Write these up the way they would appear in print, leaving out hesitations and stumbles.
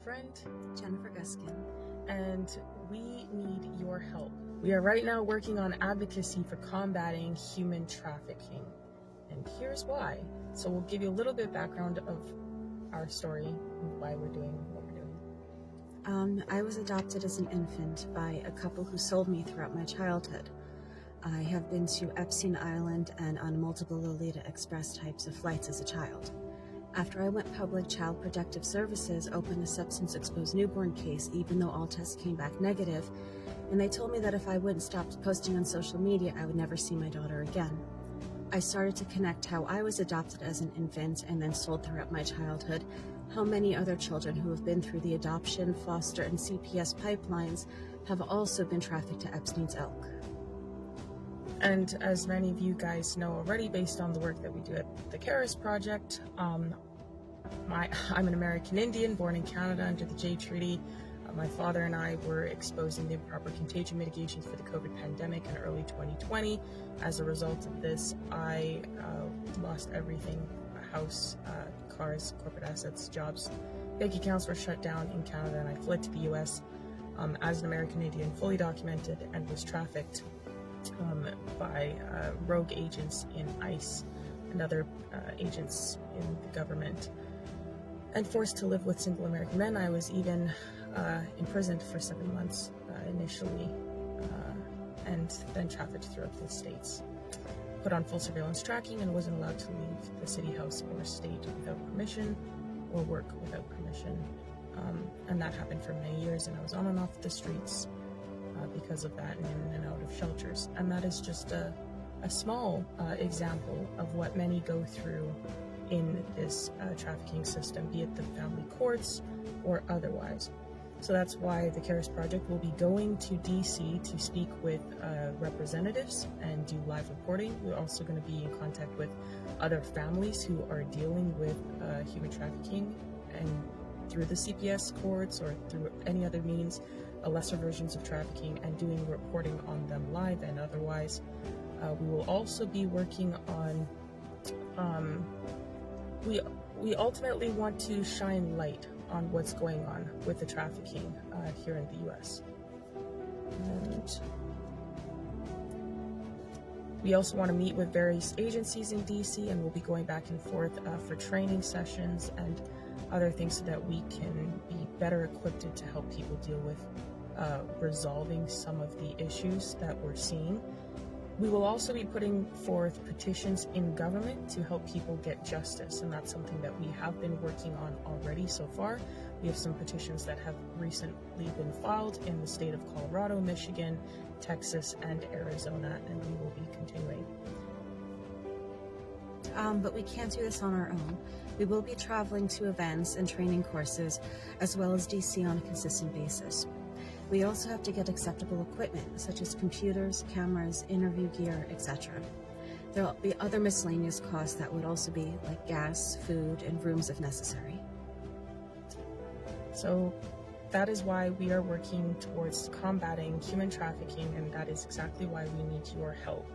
friend, Jennifer Guskin, and we need your help. We are right now working on advocacy for combating human trafficking, and here's why. So we'll give you a little bit of background of our story and why we're doing what we're doing. I was adopted as an infant by a couple who sold me throughout my childhood. I have been to Epstein Island and on multiple Lolita Express types of flights as a child. After I went public, Child Protective Services opened a substance-exposed newborn case, even though all tests came back negative, and they told me that if I wouldn't stop posting on social media, I would never see my daughter again. I started to connect how I was adopted as an infant and then sold throughout my childhood, how many other children who have been through the adoption, foster, and CPS pipelines have also been trafficked to Epstein's Elk. And as many of you guys know already, based on the work that we do at the Karis Project, I'm an American Indian born in Canada under the Jay Treaty. My father and I were exposed in the improper contagion mitigations for the COVID pandemic in early 2020. As a result of this, I lost everything: a house, cars, corporate assets, jobs. Bank accounts were shut down in Canada, and I fled to the US as an American Indian, fully documented, and was trafficked by rogue agents in ICE and other agents in the government, and forced to live with single American men. I was even imprisoned for 7 months initially, and then trafficked throughout the states. Put on full surveillance tracking and wasn't allowed to leave the city house or state without permission or work without permission. And that happened for many years, and I was on and off the streets because of that, and in and out of shelters. And that is just a small example of what many go through in this trafficking system, be it the family courts or otherwise. So that's why the Karis Project will be going to DC to speak with representatives and do live reporting. We're also going to be in contact with other families who are dealing with human trafficking, and through the CPS courts or through any other means, lesser versions of trafficking, and doing reporting on them live and otherwise. We will also be working on, we ultimately want to shine light on what's going on with the trafficking here in the US. And we also want to meet with various agencies in DC, and we'll be going back and forth for training sessions and other things so that we can be better equipped to help people deal with resolving some of the issues that we're seeing. We will also be putting forth petitions in government to help people get justice, and that's something that we have been working on already so far. We have some petitions that have recently been filed in the state of Colorado, Michigan, Texas, and Arizona, and we will be continuing. But we can't do this on our own. We will be traveling to events and training courses, as well as DC on a consistent basis. We also have to get acceptable equipment, such as computers, cameras, interview gear, etc. There will be other miscellaneous costs that would also be like gas, food, and rooms if necessary. So that is why we are working towards combating human trafficking, and that is exactly why we need your help.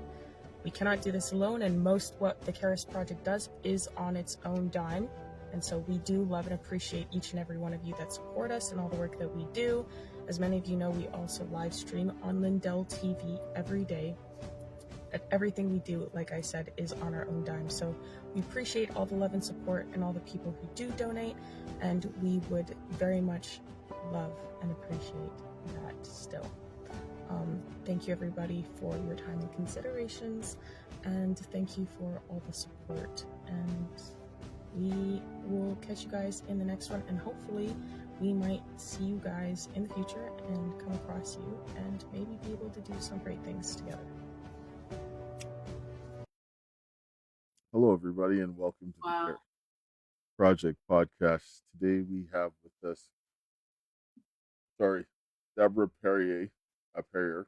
We cannot do this alone, and most what the Karis Project does is on its own dime. And so we do love and appreciate each and every one of you that support us and all the work that we do. As many of you know, we also live stream on Lindell TV every day. Everything we do, like I said, is on our own dime. So we appreciate all the love and support and all the people who do donate, and we would very much love and appreciate that still. Thank you everybody for your time and considerations, and thank you for all the support, and we will catch you guys in the next one, and hopefully we might see you guys in the future and come across you and maybe be able to do some great things together. Hello everybody, and welcome to the Karis Project podcast. Today we have with us Deborah Perrier Perrier.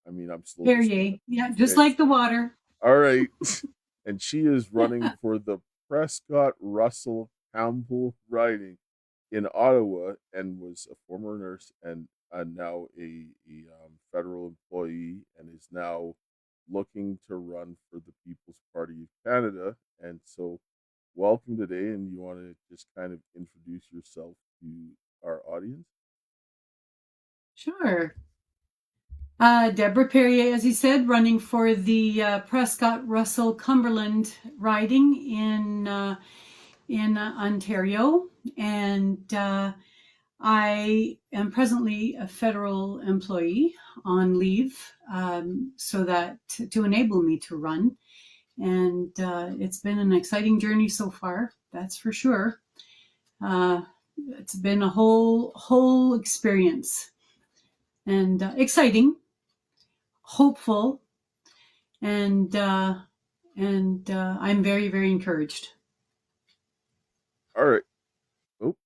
I'm slow. Perrier, yeah, just like the water. All right. And she is running for the Prescott-Russell-Cumberland riding in Ottawa, and was a former nurse and now a federal employee, and is now looking to run for the People's Party of Canada. And so welcome today, and you want to just kind of introduce yourself to our audience? Sure. Deborah Perrier, as he said, running for the Prescott-Russell-Cumberland riding in Ontario, and I am presently a federal employee on leave, so that to enable me to run. And it's been an exciting journey so far, that's for sure. It's been a whole experience, and exciting, hopeful, and I'm very, very encouraged. All right. Oh,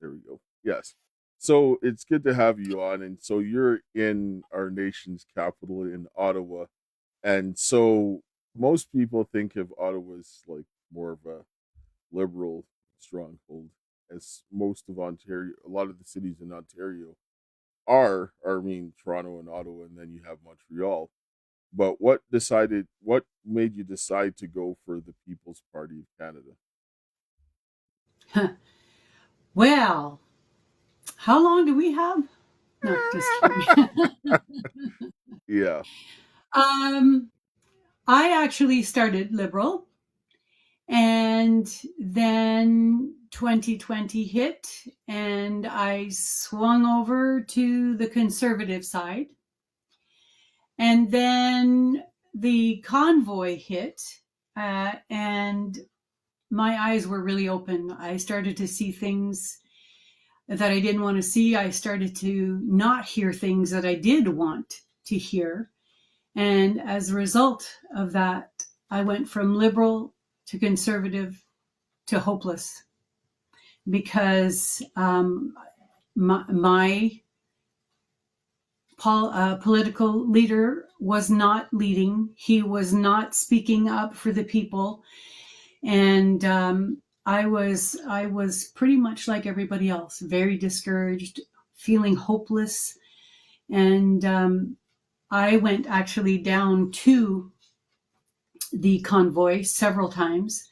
there we go. Yes. So it's good to have you on. And so you're in our nation's capital in Ottawa. And so most people think of Ottawa as like more of a liberal stronghold, as most of Ontario, a lot of the cities in Ontario are, I mean, Toronto and Ottawa, and then you have Montreal. But what made you decide to go for the People's Party of Canada? Well, how long do we have? No, just kidding. Yeah. I actually started Liberal, and then 2020 hit, and I swung over to the Conservative side. And then the convoy hit, and my eyes were really open. I started to see things that I didn't want to see. I started to not hear things that I did want to hear. And as a result of that, I went from Liberal to Conservative to hopeless, because my political leader was not leading. He was not speaking up for the people. And I was pretty much like everybody else, very discouraged, feeling hopeless. And I went actually down to the convoy several times.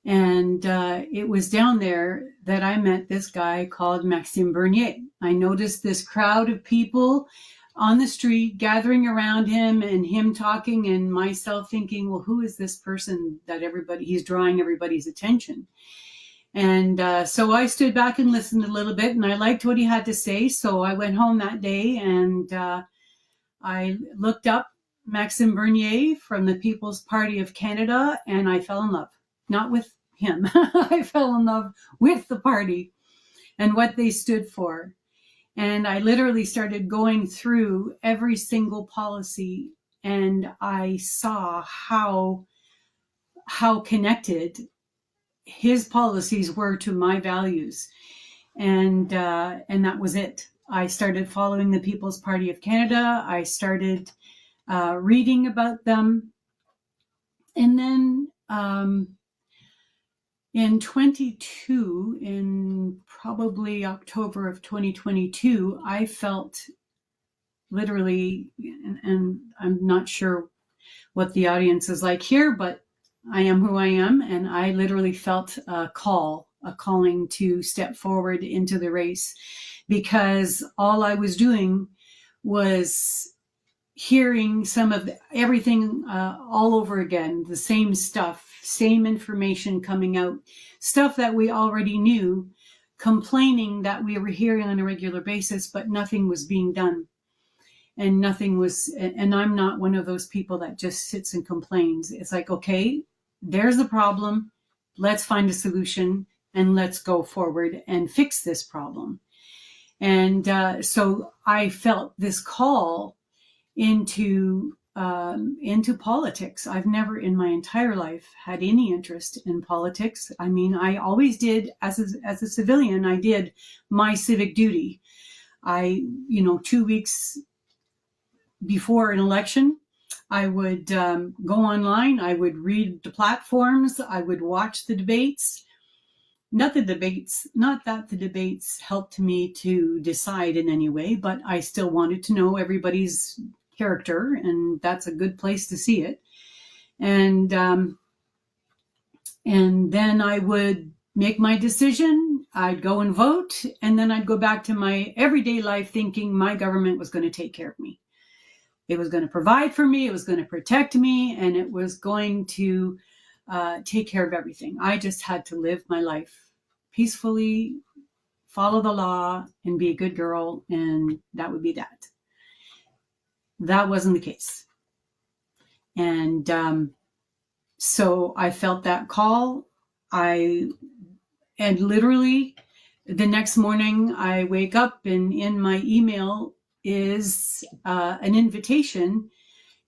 And it was down there that I met this guy called Maxime Bernier. I noticed this crowd of people on the street gathering around him, and him talking, and myself thinking, well, who is this person that he's drawing everybody's attention? And so I stood back and listened a little bit, and I liked what he had to say. So I went home that day, and I looked up Maxime Bernier from the People's Party of Canada, and I fell in love. Not with him. I fell in love with the party and what they stood for. And I literally started going through every single policy, and I saw how connected his policies were to my values. And that was it. I started following the People's Party of Canada. I started reading about them. And then in probably October of 2022, I felt literally, and I'm not sure what the audience is like here, but I am who I am, and I literally felt a calling to step forward into the race, because all I was doing was hearing some of everything all over again, the same stuff, same information coming out, stuff that we already knew, complaining that we were hearing on a regular basis, but nothing was being done. And I'm not one of those people that just sits and complains. It's like, okay, there's the problem. Let's find a solution, and let's go forward and fix this problem. And so I felt this call into politics. I've never in my entire life had any interest in politics. I mean, I always did, as a civilian, I did my civic duty. 2 weeks before an election, I would go online, I would read the platforms, I would watch the debates. Not that the debates helped me to decide in any way, but I still wanted to know everybody's character, and that's a good place to see it. And And then I would make my decision. I'd go and vote. And then I'd go back to my everyday life thinking my government was going to take care of me. It was going to provide for me. It was going to protect me. And it was going to take care of everything. I just had to live my life peacefully, follow the law, and be a good girl. And that would be that. That wasn't the case. And so I felt that call. And literally the next morning I wake up and in my email is an invitation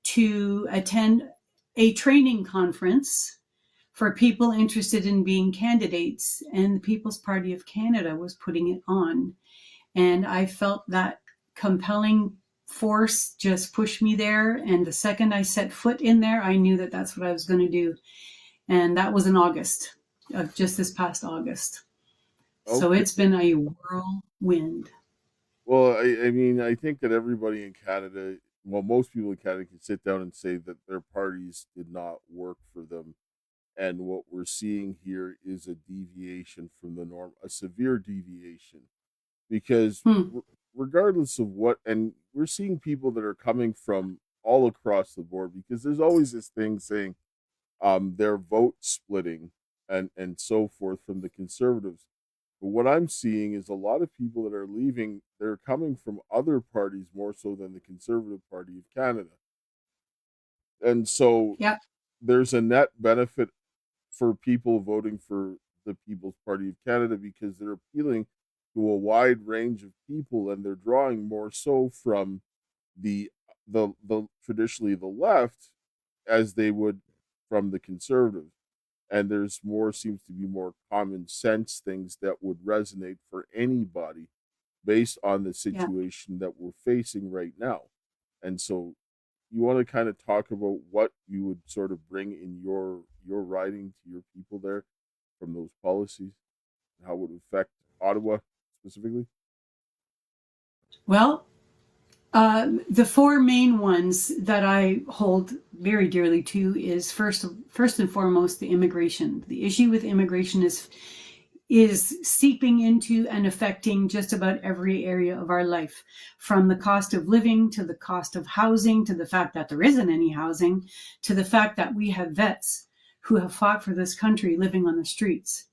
to attend a training conference for people interested in being candidates, and the People's Party of Canada was putting it on. And I felt that compelling force just push me there. And the second I set foot in there, I knew that that's what I was going to do. And that was in August, of just this past August. Okay. So it's been a whirlwind. Well, I mean, I think that everybody in Canada, well, most people in Canada can sit down and say that their parties did not work for them. And what we're seeing here is a deviation from the norm, a severe deviation. Because regardless of what, and we're seeing people that are coming from all across the board, because there's always this thing saying they're vote splitting and so forth from the Conservatives. But what I'm seeing is a lot of people that are leaving, they're coming from other parties more so than the Conservative Party of Canada. And so there's a net benefit for people voting for the People's Party of Canada because they're appealing to a wide range of people, and they're drawing more so from the traditionally the left as they would from the Conservatives. And there's seems to be more common sense things that would resonate for anybody based on the situation that we're facing right now. And so you want to kind of talk about what you would sort of bring in your writing to your people there from those policies and how it would affect Ottawa specifically? Well, the four main ones that I hold very dearly to is first and foremost the immigration. The issue with immigration is seeping into and affecting just about every area of our life, from the cost of living to the cost of housing, to the fact that there isn't any housing, to the fact that we have vets who have fought for this country living on the streets.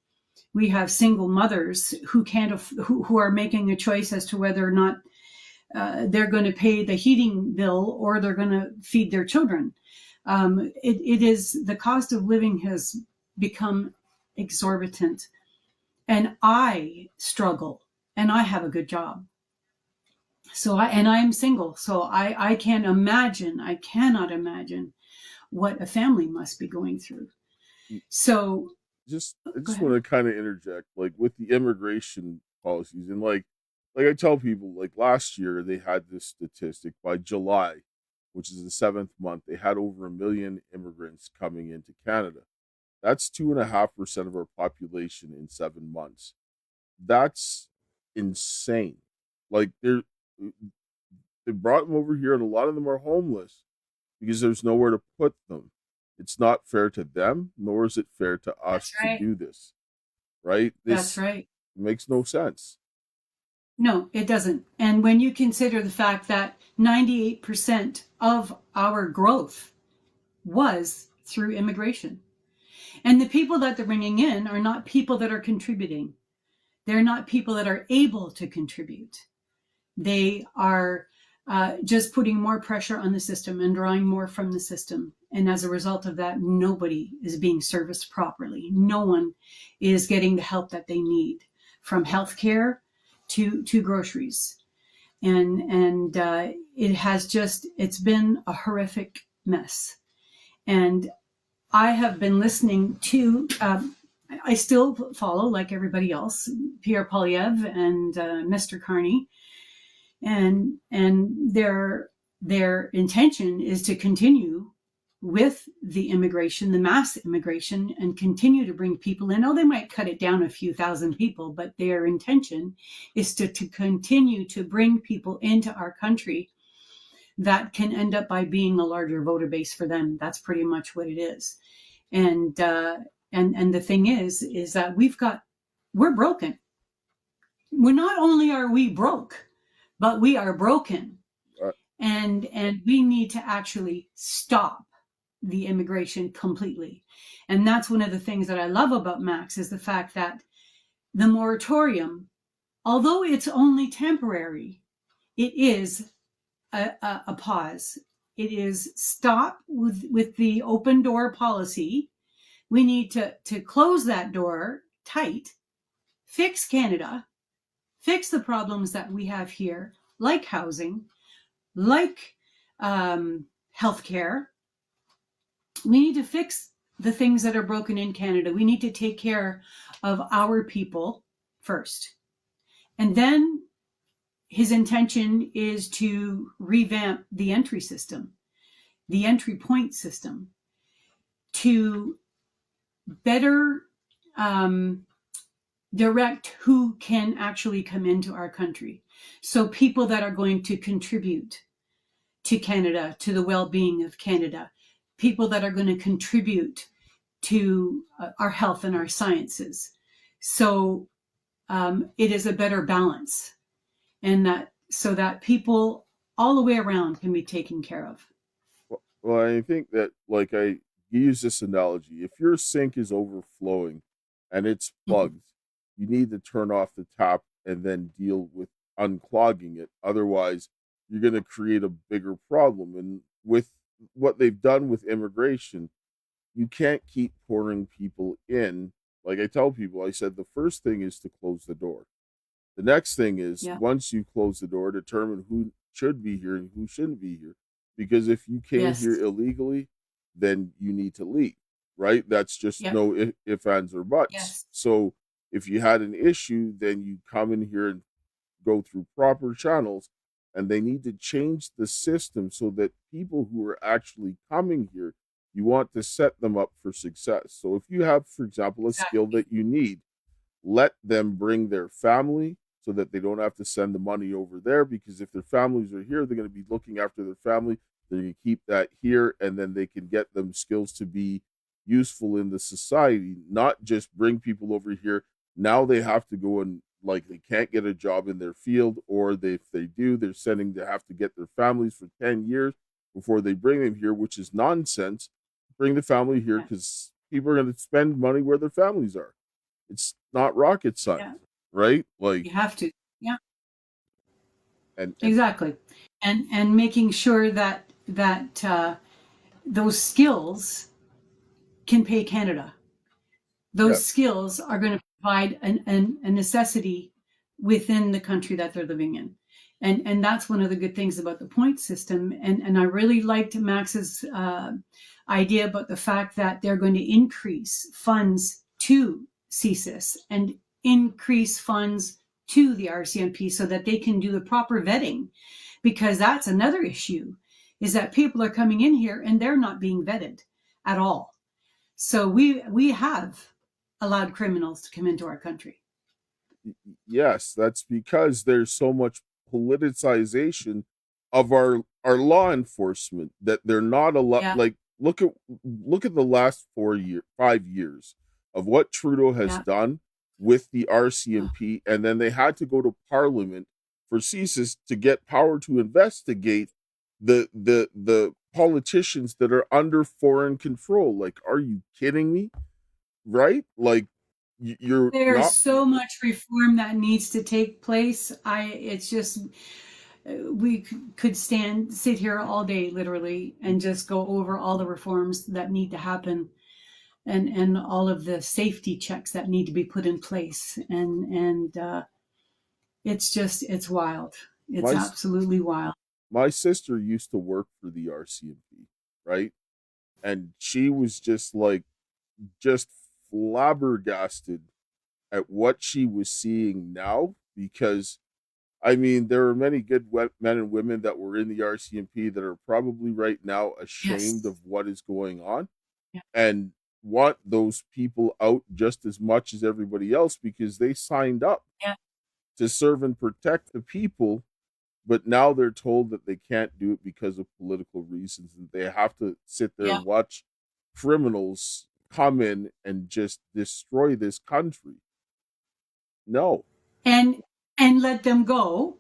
We have single mothers who who are making a choice as to whether or not they're going to pay the heating bill or they're going to feed their children. It is, the cost of living has become exorbitant. And I struggle, and I have a good job. So I'm single. So I cannot imagine what a family must be going through. So I just want to kind of interject, like with the immigration policies, and like I tell people, like last year they had this statistic by July, which is the 7th month, they had over 1 million immigrants coming into Canada. That's 2.5% of our population in 7 months. That's insane. Like they brought them over here, and a lot of them are homeless because there's nowhere to put them. It's not fair to them, nor is it fair to us to do this. Right? That's right. Makes no sense. No, it doesn't. And when you consider the fact that 98% of our growth was through immigration, and the people that they're bringing in are not people that are contributing. They're not people that are able to contribute. They are just putting more pressure on the system and drawing more from the system. And as a result of that, nobody is being serviced properly. No one is getting the help that they need, from healthcare to groceries. And it's been a horrific mess. And I have been listening to, I still follow, like everybody else, Pierre Poilievre and Mr. Carney. And their intention is to continue with the immigration, the mass immigration, and continue to bring people in. Oh, they might cut it down a few thousand people, but their intention is to continue to bring people into our country that can end up by being a larger voter base for them. That's pretty much what it is. And And the thing is that we're broken. We're not only are we broke, but we are broken. And we need to actually stop the immigration completely. And that's one of the things that I love about Max, is the fact that the moratorium, although it's only temporary, it is a pause. It is stop with the open door policy. We need to close that door tight, fix Canada, fix the problems that we have here, like housing, like healthcare. We need to fix the things that are broken in Canada. We need to take care of our people first. And then his intention is to revamp the entry system, the entry point system, to better direct who can actually come into our country. So people that are going to contribute to Canada, to the well-being of Canada, people that are going to contribute to our health and our sciences. So it is a better balance, and so that people all the way around can be taken care of. Well, I think that, like, I use this analogy. If your sink is overflowing and it's plugged, you need to turn off the tap and then deal with unclogging it. Otherwise, you're going to create a bigger problem. And with what they've done with immigration, you can't keep pouring people in. Like I tell people, I said the first thing is to close the door. The next thing is, once you close the door, determine who should be here and who shouldn't be here. Because if you came here illegally, then you need to leave, right? That's just no ifs, ands, or buts. So if you had an issue, then you come in here and go through proper channels, and they need to change the system so that people who are actually coming here, you want to set them up for success. So if you have, for example, a skill that you need, let them bring their family so that they don't have to send the money over there, because if their families are here, they're going to be looking after their family. They're going to keep that here, and then they can get them skills to be useful in the society, not just bring people over here. Now they have to go and, like, they can't get a job in their field, or if they do, they're sending to have to get their families for 10 years before they bring them here, which is nonsense. Bring the family here because people are going to spend money where their families are. It's not rocket science, right? Like, you have to, and exactly, and making sure that those skills can pay Canada. Those skills are going to provide a necessity within the country that they're living in. And that's one of the good things about the point system. And I really liked Max's idea about the fact that they're going to increase funds to CSIS and increase funds to the RCMP so that they can do the proper vetting. Because that's another issue, is that people are coming in here and they're not being vetted at all. So we have allowed criminals to come into our country. Yes, that's because there's so much politicization of our law enforcement that they're not allowed. Like, look at the last 5 years of what Trudeau has done with the RCMP, and then they had to go to Parliament for CSIS to get power to investigate the politicians that are under foreign control. Like, are you kidding me? Right? Like, there's so much reform that needs to take place. It's just, we could sit here all day literally and just go over all the reforms that need to happen, and all of the safety checks that need to be put in place. And it's wild. It's absolutely wild. My sister used to work for the RCMP, right? And she was just flabbergasted at what she was seeing now, because I mean, there are many good men and women that were in the RCMP that are probably right now ashamed of what is going on and want those people out just as much as everybody else, because they signed up to serve and protect the people. But now they're told that they can't do it because of political reasons, and they have to sit there and watch criminals come in and just destroy this country. No. and let them go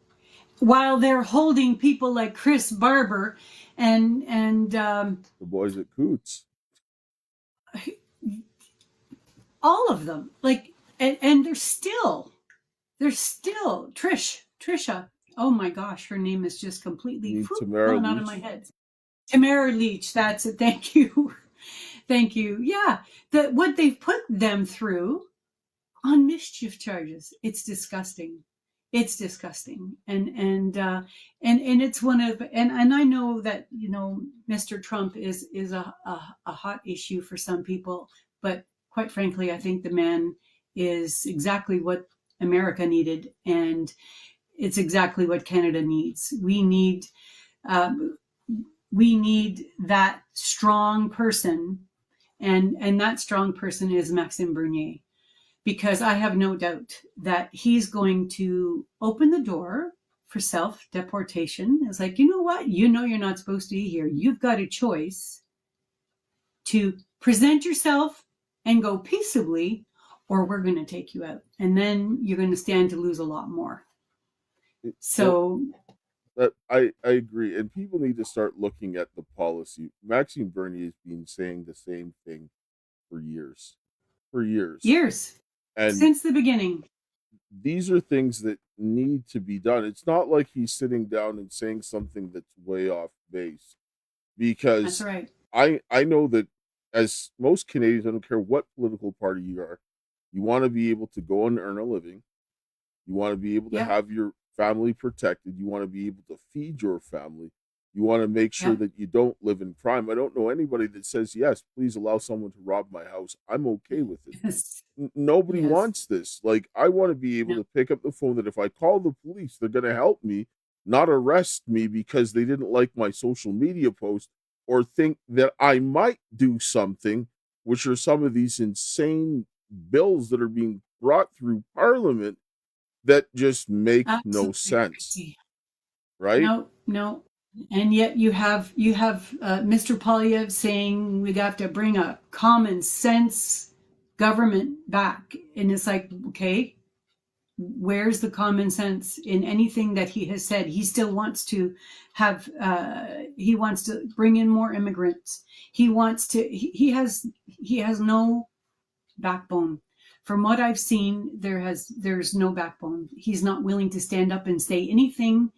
while they're holding people like Chris Barber and The boys at Coots. all of them, like, and they're still Trisha. Oh my gosh, her name is just completely gone out of my head. Tamara Leach, that's it. Thank you. Thank you. Yeah, what they've put them through on mischief charges. It's disgusting. It's disgusting. And it's one of, and I know that, you know, Mr. Trump is a hot issue for some people, but quite frankly, I think the man is exactly what America needed, and it's exactly what Canada needs. We need that strong person, and that strong person is Maxime Bernier, because I have no doubt that he's going to open the door for self-deportation. It's like, you know what? You know you're not supposed to be here. You've got a choice to present yourself and go peaceably, or we're going to take you out. And then you're going to stand to lose a lot more. So I agree. And people need to start looking at the policy. Maxime Bernier has been saying the same thing for years. And since the beginning. These are things that need to be done. It's not like he's sitting down and saying something that's way off base. Because that's right. I know that as most Canadians, I don't care what political party you are, you want to be able to go and earn a living. You want to be able to have your family protected. You want to be able to feed your family. You want to make sure that you don't live in crime. I don't know anybody that says, yes, please allow someone to rob my house. I'm okay with it. Yes. Nobody wants this. Like, I want to be able to pick up the phone that if I call the police, they're going to help me, not arrest me because they didn't like my social media post or think that I might do something, which are some of these insane bills that are being brought through Parliament that just make no sense. Right? No. And yet you have Mr. Polyev saying we have to bring a common sense government back. And it's like, okay, where's the common sense in anything that he has said? He still wants to have, he wants to bring in more immigrants. He has no backbone. From what I've seen, there's no backbone. He's not willing to stand up and say anything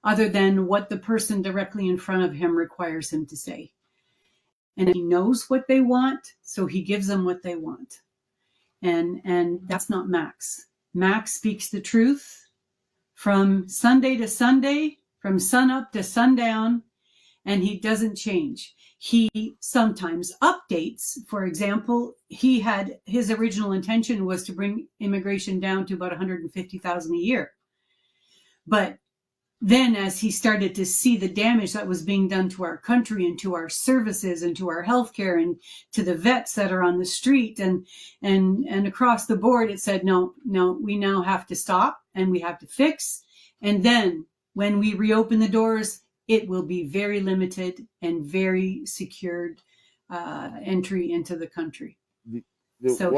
other than what the person directly in front of him requires him to say. And he knows what they want, so he gives them what they want. And that's not Max. Max speaks the truth from Sunday to Sunday, from sun up to sundown, and he doesn't change. He sometimes updates. For example, his original intention was to bring immigration down to about 150,000 a year. But then as he started to see the damage that was being done to our country and to our services and to our healthcare and to the vets that are on the street and across the board, it said, no, we now have to stop and we have to fix. And then when we reopen the doors, it will be very limited and very secured entry into the country.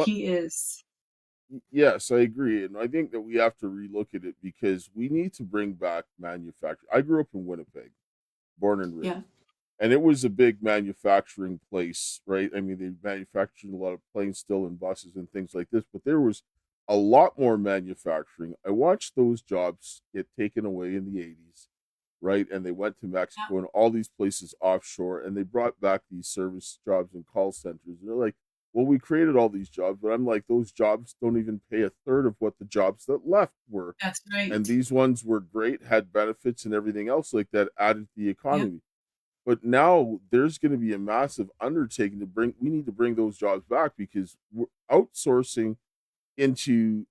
He is. Yes, I agree. And I think that we have to relook at it because we need to bring back manufacturing. I grew up in Winnipeg, born and raised. Yeah. And it was a big manufacturing place, right? I mean, they manufactured a lot of planes still and buses and things like this, but there was a lot more manufacturing. I watched those jobs get taken away in the 80s, right? And they went to Mexico and all these places offshore, and they brought back these service jobs and call centers. And they're like, well, we created all these jobs, but I'm like, those jobs don't even pay a third of what the jobs that left were. That's right. And these ones were great, had benefits and everything else like that, added to the economy. Yeah. But now there's going to be a massive undertaking we need to bring those jobs back because we're outsourcing into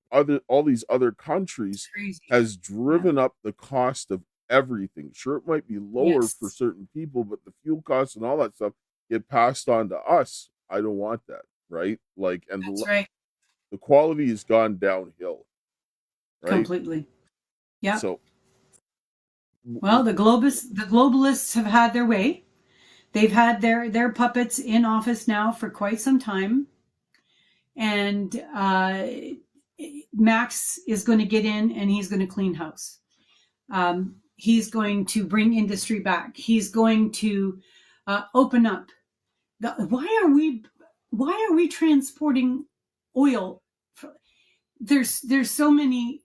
all these other countries has driven up the cost of everything. Sure, it might be lower for certain people, but the fuel costs and all that stuff get passed on to us. I don't want that, right? Like, and the quality has gone downhill, right? Completely. Yeah. So, well, the globalists have had their way. They've had their puppets in office now for quite some time. And Max is going to get in and he's going to clean house. He's going to bring industry back. He's going to open up. Why are we transporting oil? There's so many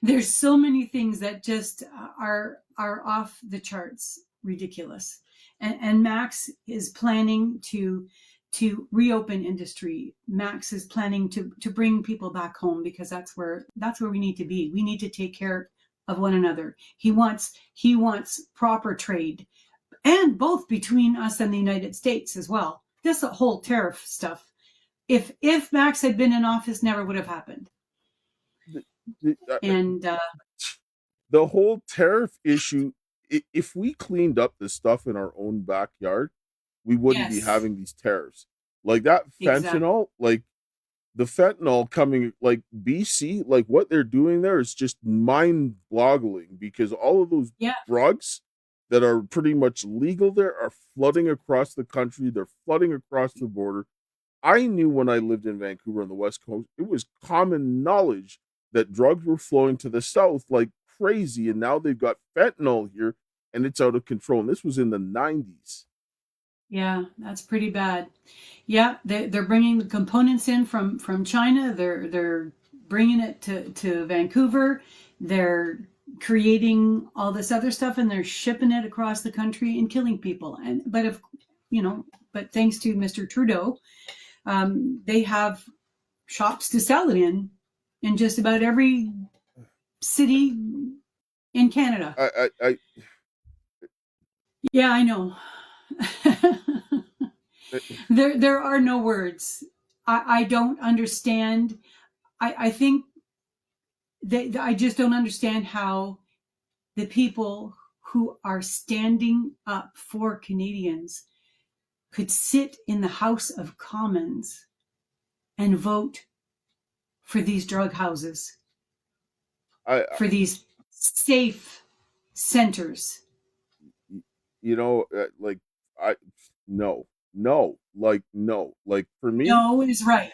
there's so many things that just are off the charts, ridiculous. And Max is planning to reopen industry. Max is planning to bring people back home, because that's where we need to be. We need to take care of one another. He wants proper trade, and both between us and the United States as well. This whole tariff stuff. If Max had been in office, never would have happened. And the whole tariff issue, if we cleaned up the stuff in our own backyard, we wouldn't be having these tariffs. Like that fentanyl, like the fentanyl coming, like BC, like what they're doing there is just mind-boggling, because all of those drugs that are pretty much legal there are flooding across the country. They're flooding across the border. I knew when I lived in Vancouver on the West Coast, it was common knowledge that drugs were flowing to the south like crazy, and now they've got fentanyl here, and it's out of control. And this was in the 90s. Yeah, that's pretty bad. Yeah, they're bringing the components in from China. They're bringing it to Vancouver. They're creating all this other stuff, and they're shipping it across the country and killing people. But thanks to Mr. Trudeau, they have shops to sell it in just about every city in Canada. Yeah, I know. There are no words. I don't understand. I think that I just don't understand how the people who are standing up for Canadians could sit in the House of Commons and vote for these drug houses, for these safe centers. No. Like for me, no is right.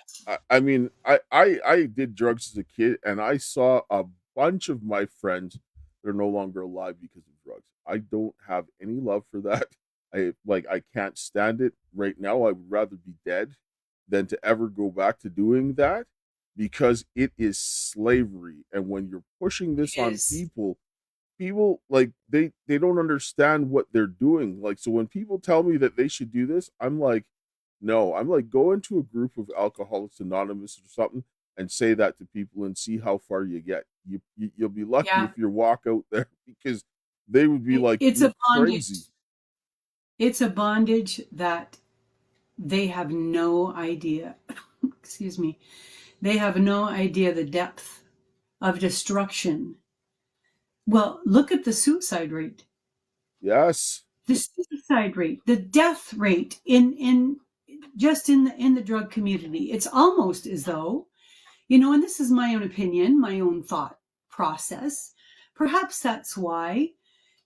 I did drugs as a kid, and I saw a bunch of my friends that are no longer alive because of drugs. I don't have any love for that. I can't stand it right now. I would rather be dead than to ever go back to doing that, because it is slavery. And when you're pushing this on people like they don't understand what they're doing. Like, so when people tell me that they should do this, I'm like, no. I'm like, go into a group of Alcoholics Anonymous or something and say that to people and see how far you get. You'll be lucky if you walk out there, because they would be like, it's a bondage. Crazy. It's a bondage that they have no idea. Excuse me. They have no idea the depth of destruction. Well, look at the suicide rate. Yes. The suicide rate, the death rate in the drug community. It's almost as though, and this is my own opinion, my own thought process. Perhaps that's why,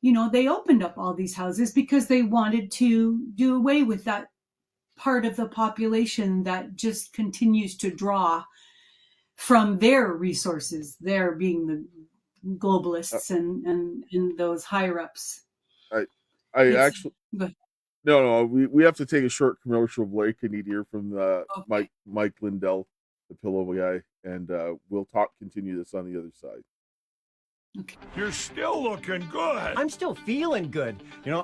they opened up all these houses, because they wanted to do away with that part of the population that just continues to draw from their resources, there being the globalists and those higher ups. We have to take a short commercial break. I need to hear from Mike Lindell, the pillow guy, and we'll continue this on the other side. Okay. You're still looking good. I'm still feeling good.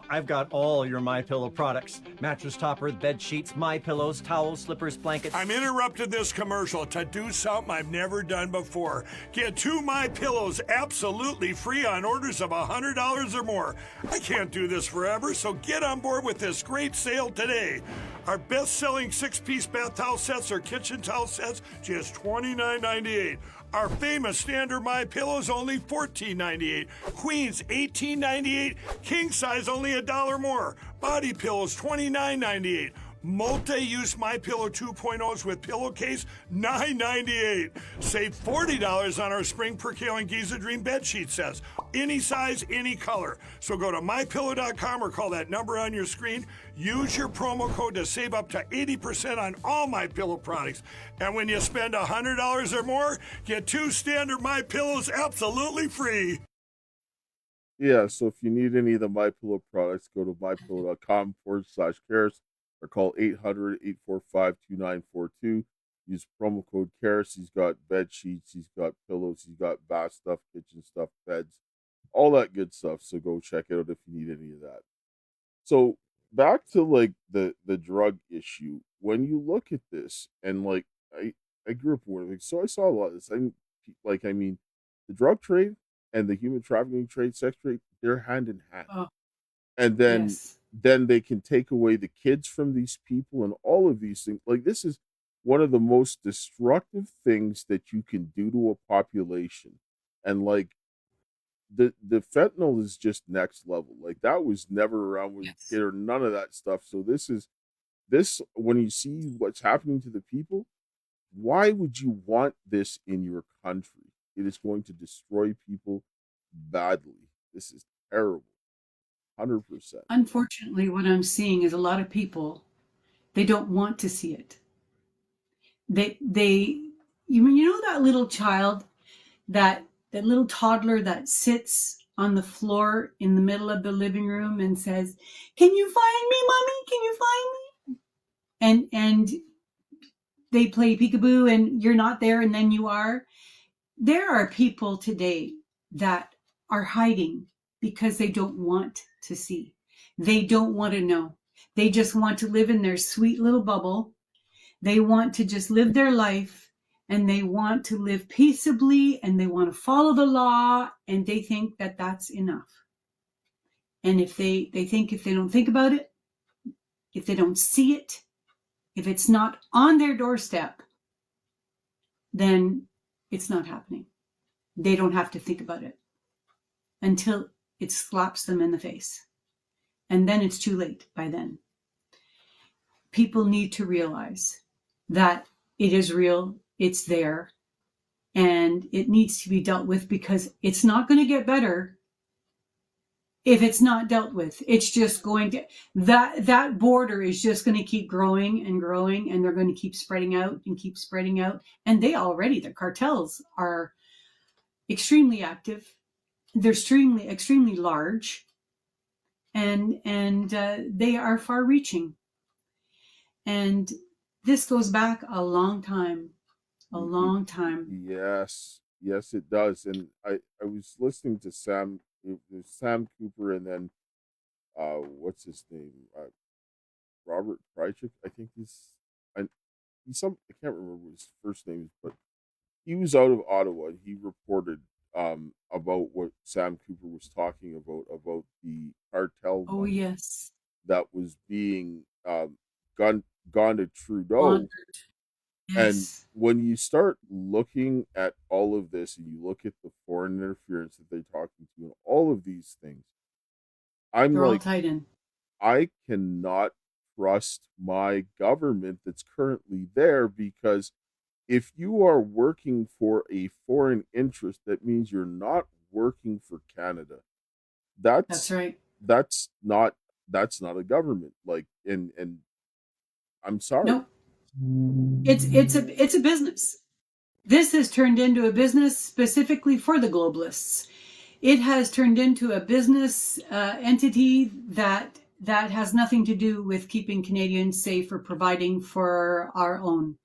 I've got all your MyPillow products. Mattress topper, bed sheets, MyPillows, towels, slippers, blankets. I'm interrupting this commercial to do something I've never done before. Get 2 MyPillows absolutely free on orders of $100 or more. I can't do this forever, so get on board with this great sale today. Our best-selling 6-piece bath towel sets or kitchen towel sets, just $29.98. Our famous standard MyPillow is only $14.98. Queens, $18.98. King size, only $1 more. Body pillows, $29.98. Multi-use MyPillow 2.0s with pillowcase, $9.98. Save $40 on our Spring Percale and Giza Dream bed sheet sets. Any size, any color. So go to mypillow.com or call that number on your screen. Use your promo code to save up to 80% on all MyPillow products. And when you spend $100 or more, get 2 standard MyPillows absolutely free. Yeah, so if you need any of the MyPillow products, go to mypillow.com/Karis or call 800-845-2942. Use promo code Karis. He's got bed sheets, he's got pillows, he's got bath stuff, kitchen stuff, beds, all that good stuff. So go check it out if you need any of that. So back to like the drug issue. When you look at this, and like I grew up with it, so I saw a lot of this. I mean, the drug trade and the human trafficking trade, sex trade, they're hand in hand. Oh, And then yes. they can take away the kids from these people and all of these things. Like, this is one of the most destructive things that you can do to a population. And like the fentanyl is just next level. Like, that was never around when you Yes. were a kid or none of that stuff. So this when you see what's happening to the people, why would you want this in your country? It is going to destroy people badly. This is terrible. 100%. Unfortunately, what I'm seeing is a lot of people, they don't want to see it. You know that little child, that little toddler that sits on the floor in the middle of the living room and says, "Can you find me, mommy? Can you find me?" And they play peekaboo and you're not there and then you are. There are people today that are hiding because they don't want to see. They don't want to know. They just want to live in their sweet little bubble. They want to just live their life, and they want to live peaceably, and they want to follow the law, and they think that that's enough. And if they think if they don't think about it, if they don't see it, if it's not on their doorstep, then it's not happening. They don't have to think about it until it slaps them in the face. And then it's too late by then. People need to realize that it is real, it's there, and it needs to be dealt with, because it's not going to get better if it's not dealt with. It's just going to, that border is just going to keep growing and growing, and they're going to keep spreading out and keep spreading out. And the cartels are extremely active. They're extremely large, and they are far reaching. And this goes back a long time. Yes, it does. And I was listening to Sam Cooper, and then what's his name? Robert Project, I think he's I can't remember what his first name is, but he was out of Ottawa, and he reported about what Sam Cooper was talking about the cartel Oh, money yes. that was being gone to Trudeau. Laundered. And Yes. when you start looking at all of this, and you look at the foreign interference that they're talking to, and all of these things, I'm They're all like, tied in. I cannot trust my government that's currently there, because if you are working for a foreign interest, that means you're not working for Canada. That's right. That's not a government. Like, and I'm sorry. Nope. It's a business. This has turned into a business specifically for the globalists. It has turned into a business entity that has nothing to do with keeping Canadians safe or providing for our own.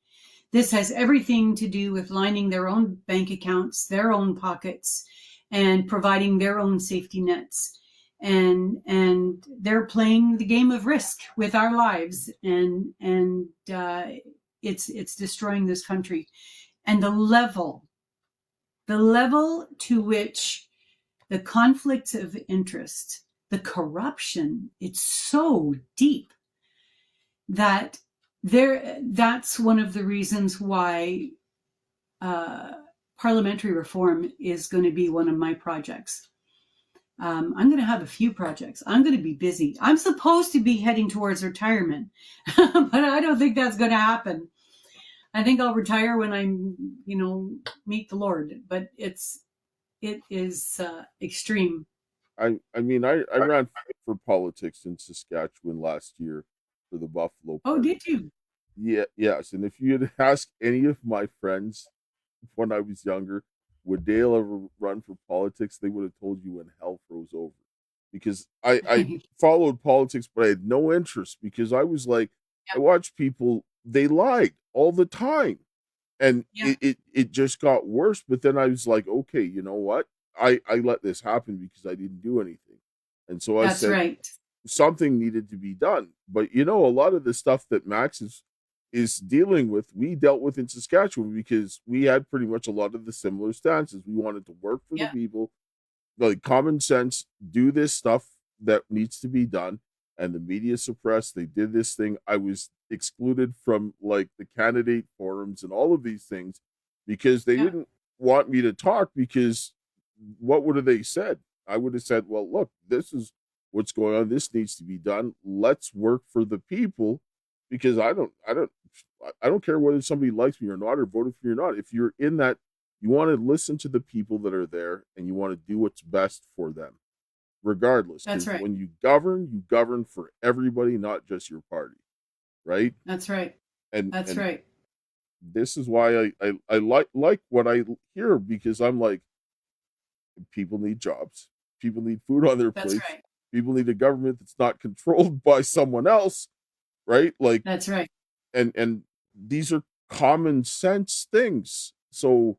This has everything to do with lining their own bank accounts, their own pockets, and providing their own safety nets. And they're playing the game of risk with our lives, and it's destroying this country. And the level to which the conflicts of interest, the corruption, it's so deep that that's one of the reasons why parliamentary reform is going to be one of my projects. I'm going to have a few projects. I'm going to be busy. I'm supposed to be heading towards retirement, but I don't think that's going to happen. I think I'll retire when I'm, meet the Lord, but it is extreme. I mean, I ran for politics in Saskatchewan last year for the Buffalo Oh, Party. did you? Yeah, yes. And if you had asked any of my friends when I was younger, would Dale ever run for politics, they would have told you when hell froze over. Because I followed politics, but I had no interest because I was like, I watched people, they lied all the time. And it just got worse. But then I was like, okay, you know what? I let this happen because I didn't do anything. And so I That's said right. something needed to be done. But a lot of the stuff that Max is dealing with, we dealt with in Saskatchewan because we had pretty much a lot of the similar stances. We wanted to work for the people, like common sense, do this stuff that needs to be done. And the media suppressed. They did this thing. I was excluded from like the candidate forums and all of these things because they didn't want me to talk, because what would have they said? I would have said, well, look, this is what's going on. This needs to be done. Let's work for the people, because I don't care whether somebody likes me or not or voted for me or not. If you're in that, you want to listen to the people that are there and you want to do what's best for them, regardless. That's right. When you govern for everybody, not just your party. Right? That's right. And that's right. This is why I like what I hear, because I'm like, people need jobs. People need food on their plates. Right. People need a government that's not controlled by someone else. Right? Like, that's right. And these are common sense things. So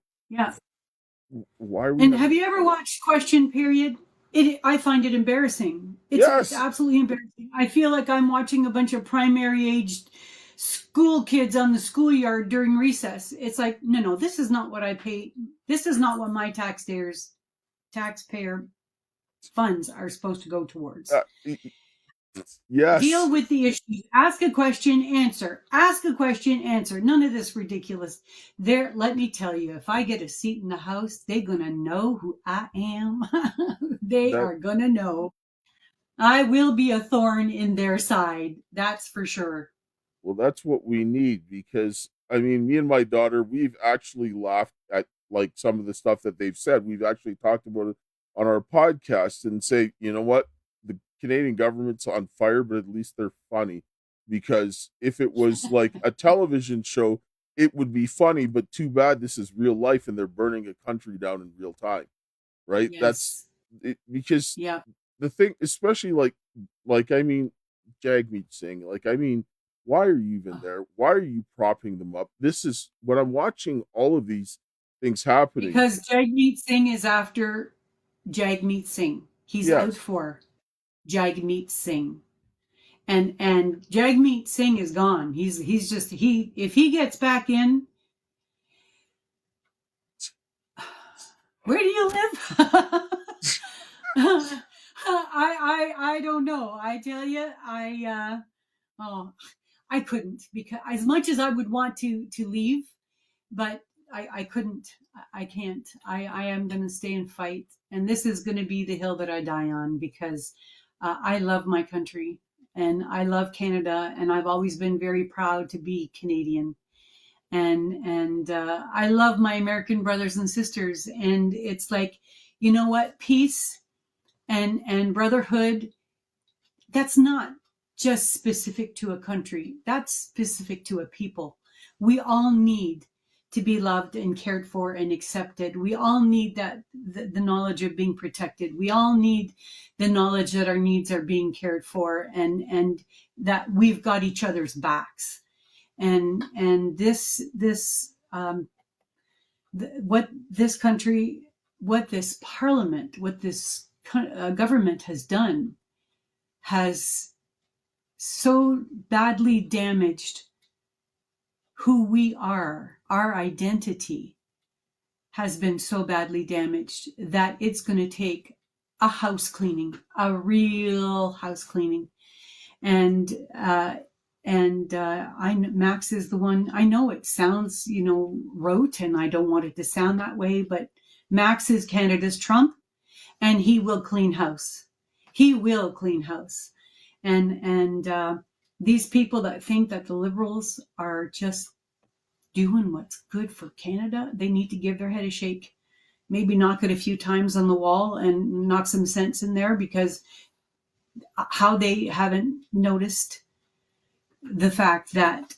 why are we? And have you ever watched Question Period? I find it embarrassing. It's absolutely embarrassing. I feel like I'm watching a bunch of primary aged school kids on the schoolyard during recess. It's like, no, this is not what I pay. This is not what my taxpayer funds are supposed to go towards. Yes. Deal with the issues. Ask a question, answer. Ask a question, answer. None of this ridiculous. Let me tell you, if I get a seat in the House, they're going to know who I am. They are going to know. I will be a thorn in their side. That's for sure. Well, that's what we need, because, I mean, me and my daughter, we've actually laughed at like some of the stuff that they've said. We've actually talked about it on our podcast and say, you know what? The Canadian government's on fire, but at least they're funny. Because if it was like a television show, it would be funny, but too bad this is real life and they're burning a country down in real time. Right? Yes. That's it, because the thing, especially like I mean, Jagmeet Singh, like, I mean, why are you even there? Why are you propping them up? This is when I'm watching all of these things happening. Because Jagmeet Singh is after Jagmeet Singh. He's out for Jagmeet Singh. And Jagmeet Singh is gone. He's just if he gets back in. Where do you live? I don't know. I tell you, I couldn't, because as much as I would want to leave, but I couldn't. I can't. I am going to stay and fight, and this is going to be the hill that I die on, because I love my country and I love Canada, and I've always been very proud to be Canadian. And I love my American brothers and sisters, and it's like, you know what, peace and brotherhood, that's not just specific to a country, that's specific to a people. We all need to be loved and cared for and accepted. We all need that the knowledge of being protected. We all need the knowledge that our needs are being cared for, and that we've got each other's backs. And what this country, what this parliament, what this government has done, has so badly damaged who we are. Our identity has been so badly damaged that it's going to take a house cleaning, a real house cleaning. And Max is the one. I know it sounds, rote, and I don't want it to sound that way, but Max is Canada's Trump, and he will clean house. He will clean house. And these people that think that the Liberals are just doing what's good for Canada, they need to give their head a shake. Maybe knock it a few times on the wall and knock some sense in there, because how they haven't noticed the fact that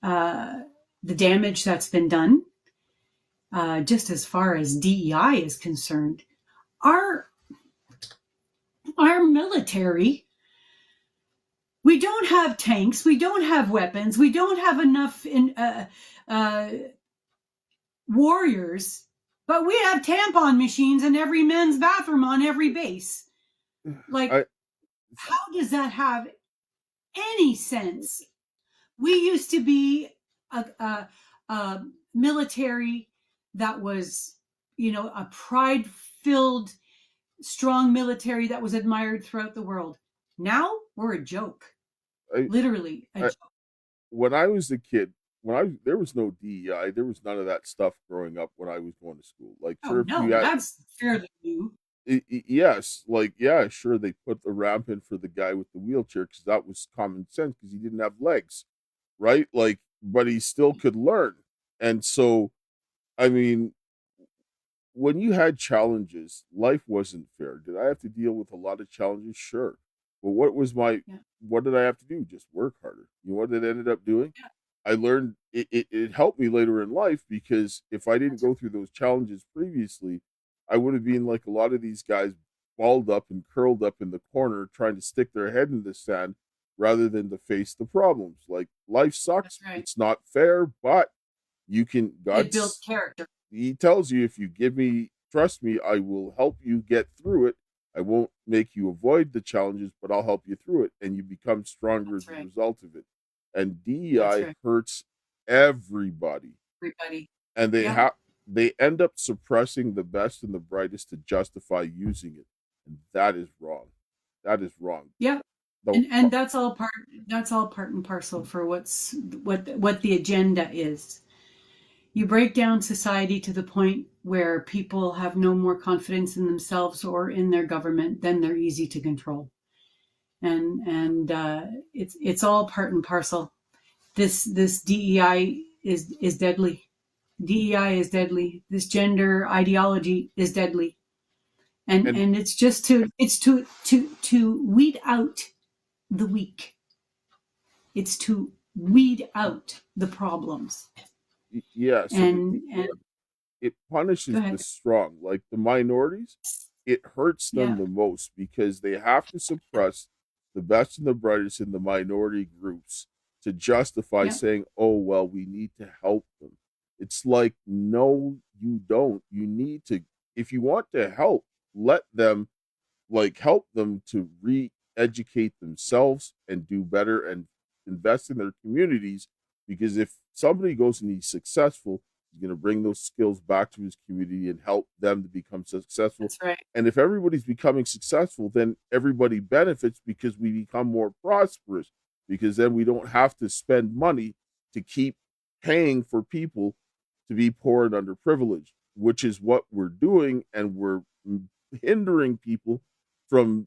the damage that's been done, just as far as DEI is concerned, our military, we don't have tanks, we don't have weapons, we don't have enough warriors, but we have tampon machines in every men's bathroom on every base. Like, how does that have any sense? We used to be a military that was, a pride-filled, strong military that was admired throughout the world. Now we're a joke. Literally a joke. When I was a kid, there was no DEI, there was none of that stuff growing up when I was going to school. Like, that's fairly new. Yes, sure, they put the ramp in for the guy with the wheelchair because that was common sense because he didn't have legs, right? Like, but he still could learn. And so, I mean, when you had challenges, life wasn't fair. Did I have to deal with a lot of challenges? Sure. But what did I have to do? Just work harder. You know what it ended up doing? Yeah. I learned it helped me later in life, because if I didn't go through those challenges previously, I would have been like a lot of these guys, balled up and curled up in the corner trying to stick their head in the sand rather than to face the problems. Like, life sucks. Right. It's not fair, but God builds character. He tells you, if you trust me, I will help you get through it. I won't make you avoid the challenges, but I'll help you through it. And you become stronger as a result of it. And DEI hurts everybody. And they end up suppressing the best and the brightest to justify using it. And that is wrong. That is wrong. Yeah. And that's all part and parcel for what the agenda is. You break down society to the point where people have no more confidence in themselves or in their government, then they're easy to control. And it's all part and parcel. This DEI is deadly. DEI is deadly. This gender ideology is deadly. And it's just to weed out the weak. It's to weed out the problems. Yes. And it punishes the strong, like the minorities. It hurts them the most because they have to suppress the best and the brightest in the minority groups to justify saying, oh, well, we need to help them. It's like, no, you don't. You need to, if you want to help, let them, help them to re-educate themselves and do better and invest in their communities. Because if somebody goes and he's successful, he's going to bring those skills back to his community and help them to become successful. That's right. And if everybody's becoming successful, then everybody benefits because we become more prosperous, because then we don't have to spend money to keep paying for people to be poor and underprivileged, which is what we're doing. And we're hindering people from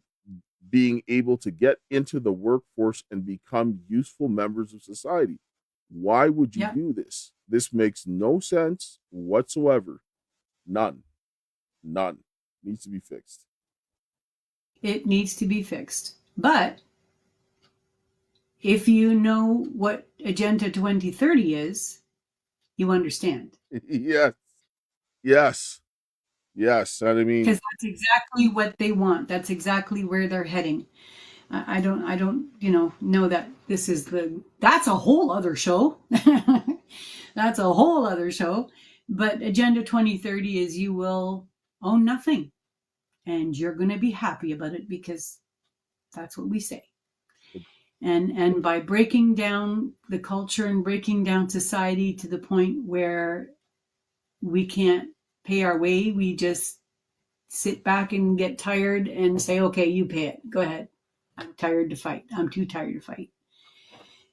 being able to get into the workforce and become useful members of society. Why would you do this? This makes no sense whatsoever. None. Needs to be fixed. It needs to be fixed. But if you know what Agenda 2030 is, you understand. Yes. And I mean, because that's exactly what they want. That's exactly where they're heading. I don't, know that this is that's a whole other show. That's a whole other show. But Agenda 2030 is you will own nothing and you're going to be happy about it because that's what we say. And by breaking down the culture and breaking down society to the point where we can't pay our way, we just sit back and get tired and say, okay, you pay it. Go ahead. I'm tired to fight. I'm too tired to fight.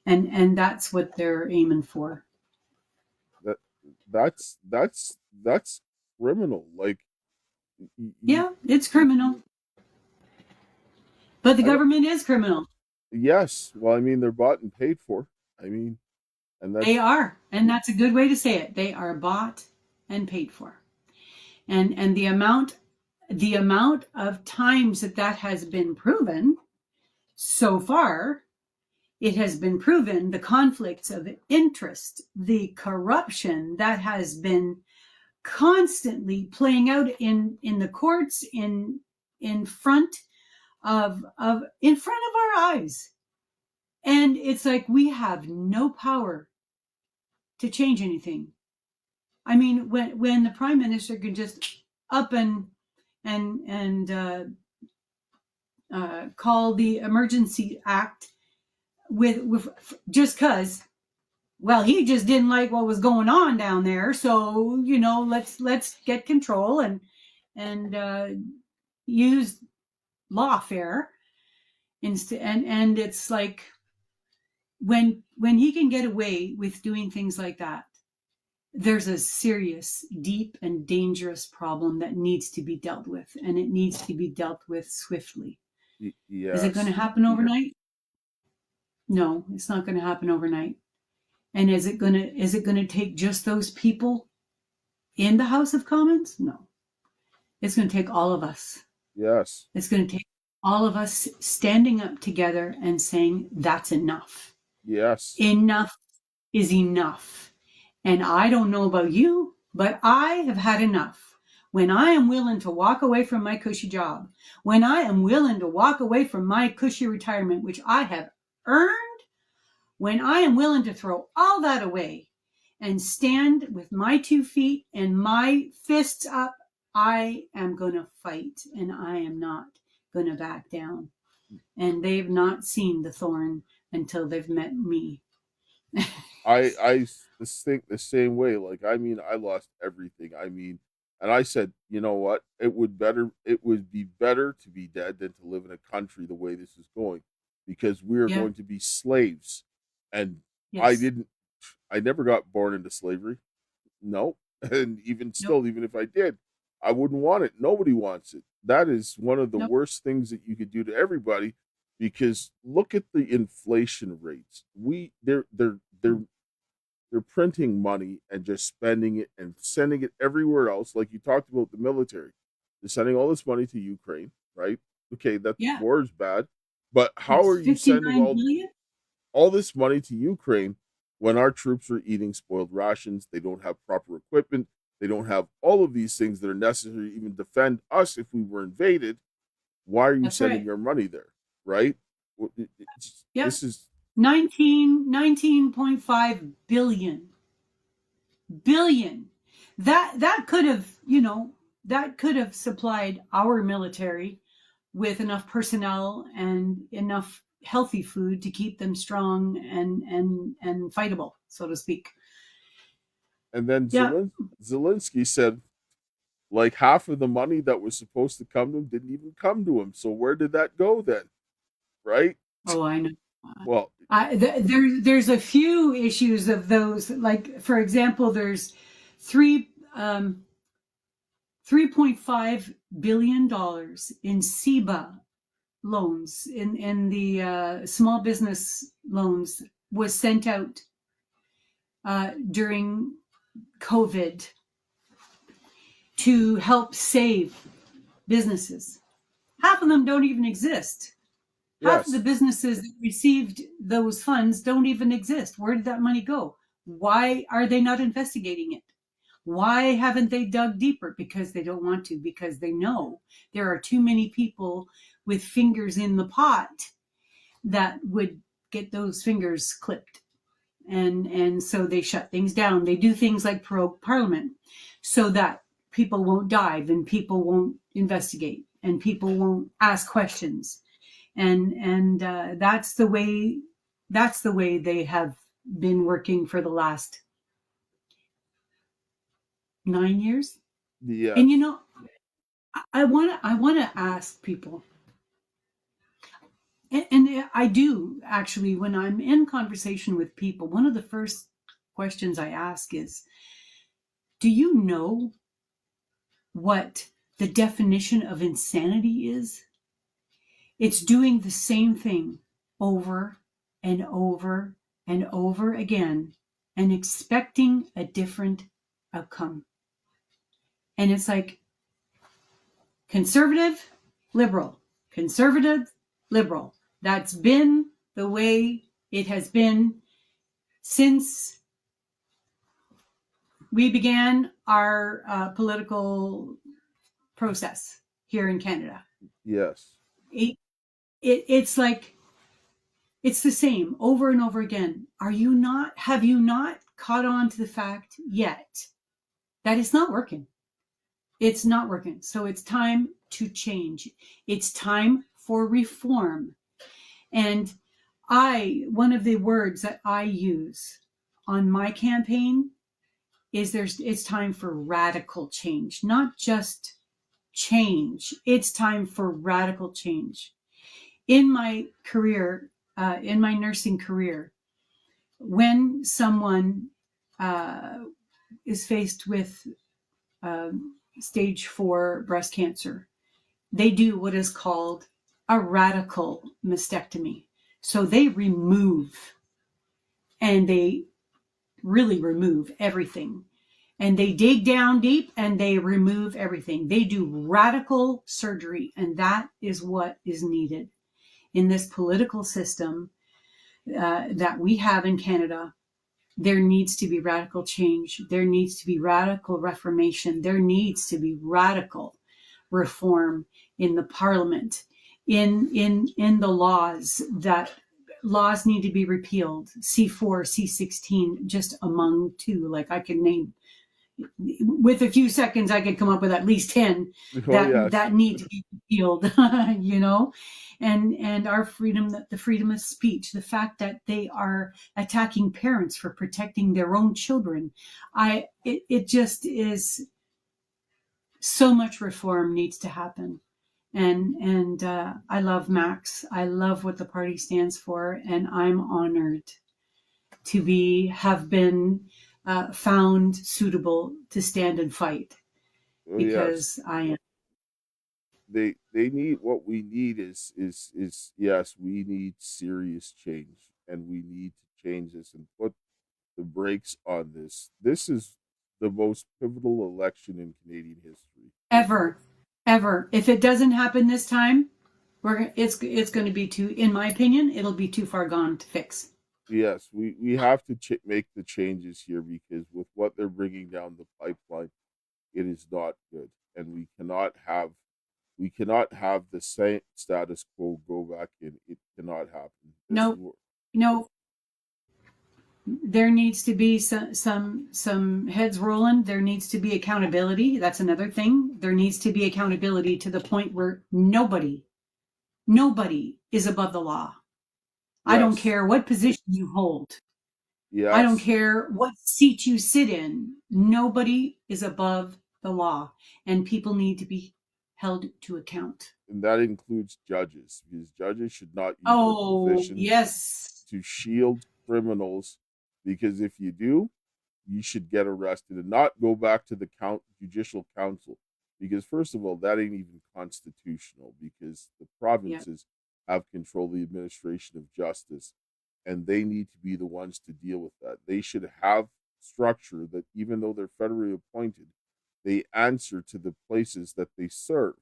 And that's what they're aiming for. That's criminal. Like, Yeah, it's criminal. But the government is criminal. Yes. Well, I mean, they're bought and paid for. I mean, and that's They are. And that's a good way to say it. They are bought and paid for. And the amount of times that has been proven so far, it has been proven the conflicts of interest, the corruption that has been constantly playing out in the courts, in front of our eyes. And it's like we have no power to change anything. I mean, when the prime minister can just up and call the emergency act with just because, well, he just didn't like what was going on down there, so let's get control and use lawfare instead. And it's like when he can get away with doing things like that, there's a serious, deep, and dangerous problem that needs to be dealt with, and it needs to be dealt with swiftly. Yes. Is it going to happen overnight? No, it's not going to happen overnight. And is it going to take just those people in the House of Commons? No. It's going to take all of us. Yes. It's going to take all of us standing up together and saying, that's enough. Yes. Enough is enough. And I don't know about you, but I have had enough. When I am willing to walk away from my cushy job, when I am willing to walk away from my cushy retirement, which I have earned, when I am willing to throw all that away and stand with my 2 feet and my fists up, I am going to fight, and I am not going to back down. And they've not seen the thorn until they've met me. I think the same way. Like, I mean, I lost everything. I mean, and I said, you know what? It would be better to be dead than to live in a country the way this is going, because we are going to be slaves. And Yes. I never got born into slavery. No. And even still, even if I did, I wouldn't want it. Nobody wants it. That is one of the worst things that you could do to everybody, because look at the inflation rates. They're printing money and just spending it and sending it everywhere else. Like you talked about the military. They're sending all this money to Ukraine, right? Okay, that war is bad. But how are you sending all this money to Ukraine when our troops are eating spoiled rations? They don't have proper equipment. They don't have all of these things that are necessary to even defend us if we were invaded. Why are you sending your money there, right? This is 19.5 billion. That could have supplied our military with enough personnel and enough healthy food to keep them strong and fightable, so to speak. And then Zelensky said, like, half of the money that was supposed to come to him didn't even come to him. So where did that go then? Right? Oh, I know. Well, there's a few issues of those. Like, for example, there's $3.5 billion in SEBA loans, in the small business loans, was sent out during COVID to help save businesses. Half of them don't even exist. Half of the businesses that received those funds don't even exist. Where did that money go? Why are they not investigating it? Why haven't they dug deeper? Because they don't want to, because they know there are too many people with fingers in the pot that would get those fingers clipped. And so they shut things down. They do things like probe Parliament so that people won't dive and people won't investigate and people won't ask questions. And that's the way they have been working for the last 9 years. Yeah. And I want to ask people, and I do actually, when I'm in conversation with people, one of the first questions I ask is, do you know what the definition of insanity is? It's doing the same thing over and over and over again and expecting a different outcome. And it's like conservative, liberal, conservative, liberal. That's been the way it has been since we began our political process here in Canada. Yes. It's like, it's the same over and over again. Have you not caught on to the fact yet that it's not working? It's not working. So it's time to change. It's time for reform. And one of the words that I use on my campaign is it's time for radical change, not just change. It's time for radical change. In my career, in my nursing career, when someone is faced with stage 4 breast cancer, they do what is called a radical mastectomy. So they remove, and they really remove everything. And they dig down deep and they remove everything. They do radical surgery, and that is what is needed in this political system that we have in Canada. There needs to be radical change. There needs to be radical reformation. There needs to be radical reform in the parliament, in the laws. That laws need to be repealed. C4, C16, just among two. Like I can name, with a few seconds, I could come up with at least 10 that need to be repealed. You know, and our freedom, the freedom of speech, the fact that they are attacking parents for protecting their own children. It just is, so much reform needs to happen. And I love Max. I love what the party stands for, and I'm honored to have been found suitable to stand and fight, because I am. They need, what we need is yes, we need serious change, and we need to change this and put the brakes on this. This is the most pivotal election in Canadian history Ever. If it doesn't happen this time, it's going to be too, in my opinion, it'll be too far gone to fix. Yes, we have to make the changes here, because with what they're bringing down the pipeline, it is not good, and we cannot have the same status quo go back in. It cannot happen. No. There needs to be some heads rolling. There needs to be accountability. That's another thing. There needs to be accountability to the point where nobody is above the law. Yes. I don't care what position you hold. Yes. I don't care what seat you sit in. Nobody is above the law, and people need to be held to account. And that includes judges, because judges should not use their position to shield criminals, because if you do, you should get arrested and not go back to the judicial council, because first of all, that ain't even constitutional, because the provinces have control of the administration of justice, and they need to be the ones to deal with that. They should have structure that, even though they're federally appointed, they answer to the places that they serve.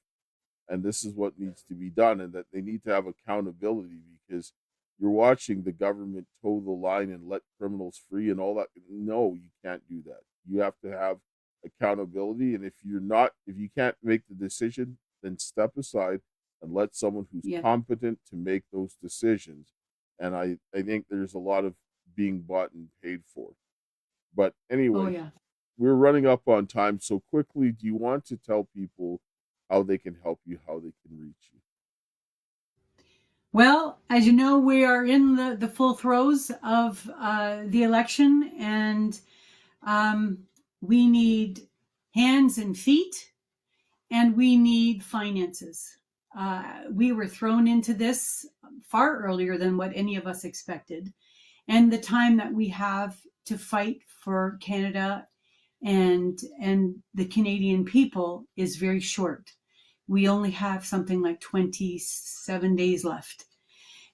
And this is what needs to be done, and that they need to have accountability, because you're watching the government toe the line and let criminals free and all that. No, you can't do that. You have to have accountability. And if you can't make the decision, then step aside and let someone who's competent to make those decisions. And I think there's a lot of being bought and paid for. But anyway, we're running up on time. So quickly, do you want to tell people how they can help you, how they can reach you? Well, as you know, we are in the full throes of the election, and we need hands and feet, and we need finances. We were thrown into this far earlier than what any of us expected, and the time that we have to fight for Canada and the Canadian people is very short. We only have something like 27 days left.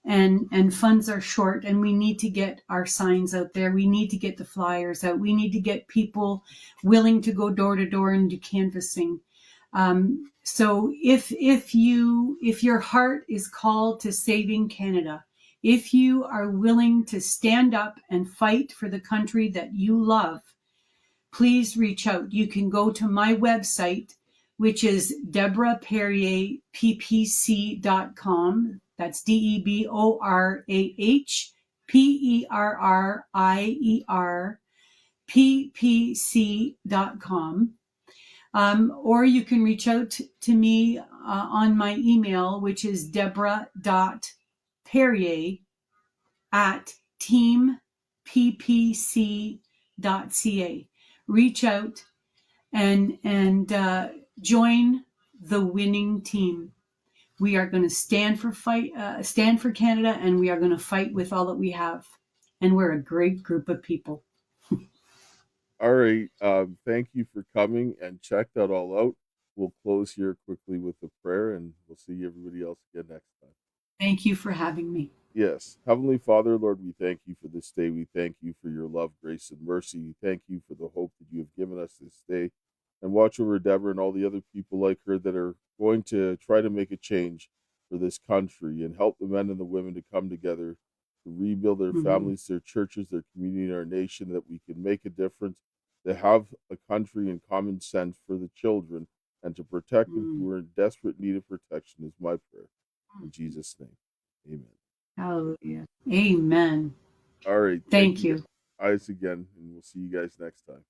And funds are short, and we need to get our signs out there. We need to get the flyers out. We need to get people willing to go door to door and do canvassing. So if your heart is called to saving Canada, if you are willing to stand up and fight for the country that you love, please reach out. You can go to my website, which is Deborah Perrier PPC.com. That's DeborahPerrier PPC.com. Or you can reach out to me on my email, which is deborah.perrier@teamppc.ca. Reach out and join the winning team. We are going to stand for Canada, and we are going to fight with all that we have. And we're a great group of people. All right. Thank you for coming, and check that all out. We'll close here quickly with a prayer, and we'll see everybody else again next time. Thank you for having me. Yes. Heavenly Father, Lord, we thank you for this day. We thank you for your love, grace, and mercy. We thank you for the hope that you have given us this day. And watch over Deborah and all the other people like her that are going to try to make a change for this country, and help the men and the women to come together to rebuild their families, their churches, their community, and our nation, that we can make a difference, to have a country and common sense for the children, and to protect them who are in desperate need of protection is my prayer. In Jesus' name, amen. Hallelujah. Amen. All right. Thank you. Guys again, and we'll see you guys next time.